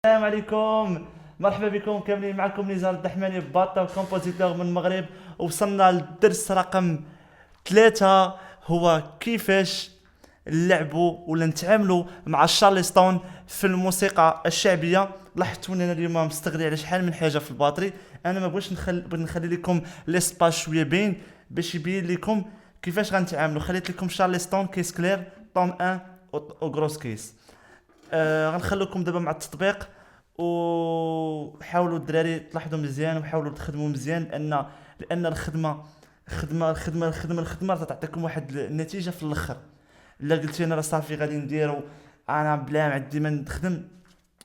السلام عليكم، مرحبا بكم كاملين. معكم نزار الدحماني باطا كومبوزيتور من المغرب. وصلنا للدرس رقم 3، هو كيفاش نلعبوا ولا نتعاملوا مع الشارلستون في الموسيقى الشعبيه. لاحظتوا ان انا اليوم مستغني على شحال من حاجه في الباطري. انا ما بغيتش نخلي لكم ليسباس شويه باين باش يبين لكم كيفاش غنتعاملوا. خليت لكم شارلستون كيس كلير طوم 1 و غروس كيس. غنخليكم دابا مع التطبيق، وحاولوا الدراري تلاحظوا مزيان وحاولوا تخدموا مزيان، لان الخدمه تعطيكم واحد النتيجه في الاخر. الا قلتي انا راه صافي غادي نديرو انا بلا ما عندي ما نخدم،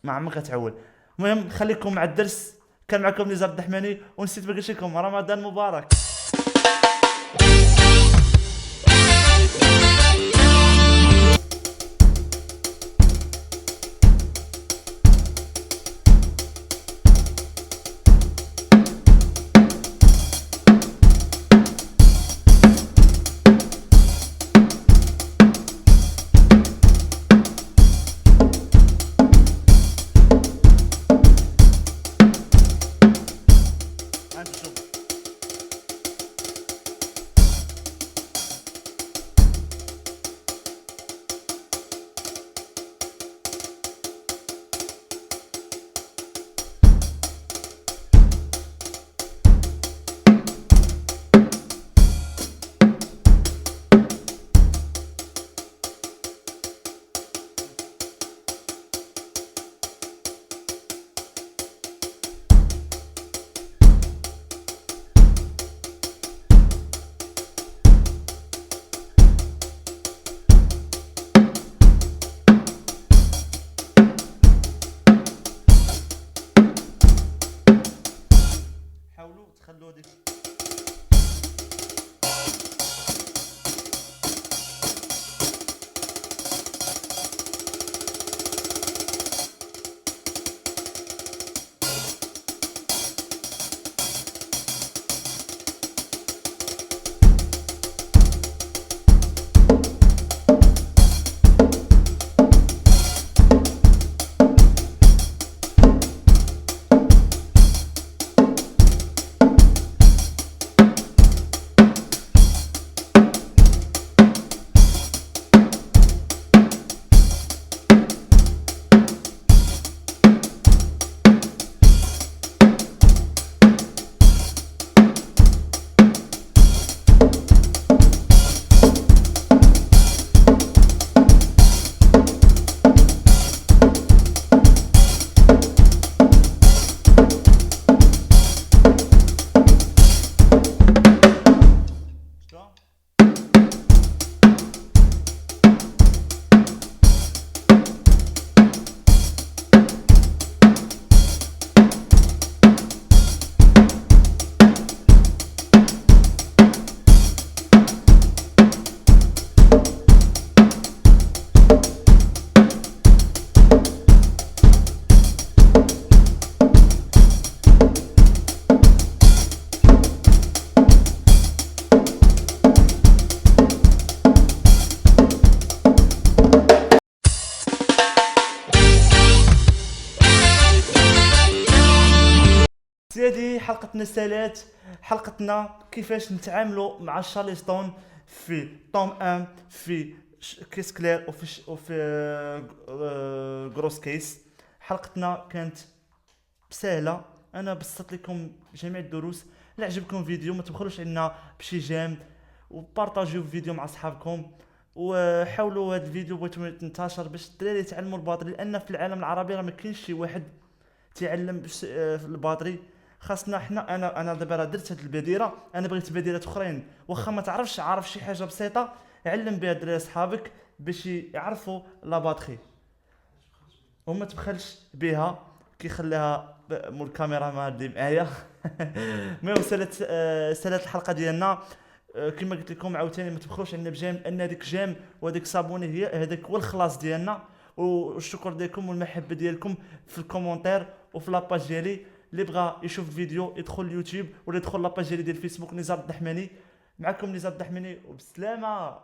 ما عمرك غتعول. المهم خليكم مع الدرس. كان معكم نزار الدحماني، ونسيت ما قلت لكم رمضان مبارك. غنشوف. حاولوا تخلوا هذيك. شتو؟ سيدي، حلقتنا سالات. حلقتنا كيفاش نتعاملوا مع الشارلستون في طوم 1، في كيس كلير، وفي غروس كيس. حلقتنا كانت سهله، انا بسطت لكم جميع الدروس. لا عجبكم الفيديو ما تبخلوش عنا بشي جيم، وبارطاجيو الفيديو مع اصحابكم، وحاولوا هذا الفيديو بغيتو ينتشر باش الدراري يتعلموا الباطري، لان في العالم العربي راه ما كاينش شي واحد تعلم في الباطري. خاصنا حنا. انا دابا راه درت هاد البديره، انا بغيت بديرات اخرين واخا ما تعرفش، عارف شي حاجه بسيطه علم بها الدراري صحابك باش يعرفوا لا باتري، وما تبخلش بها كي خليها مول الكاميرا ما اللي معايا. المهم سالات الحلقه ديالنا. كما قلت لكم عاوتاني ما تبخلوش عندنا بجيم، ان هذيك جيم وهذيك صابوني هي هذاك هو الخلاص ديالنا. والشكر ديالكم والمحبه ديالكم في الكومنتير وفي لاباج ديالي. اللي بغى يشوف الفيديو يدخل اليوتيوب ولا يدخل لاباج ديالي ديال الفيسبوك نزار الدحماني. معكم نزار الدحماني، وبسلامه.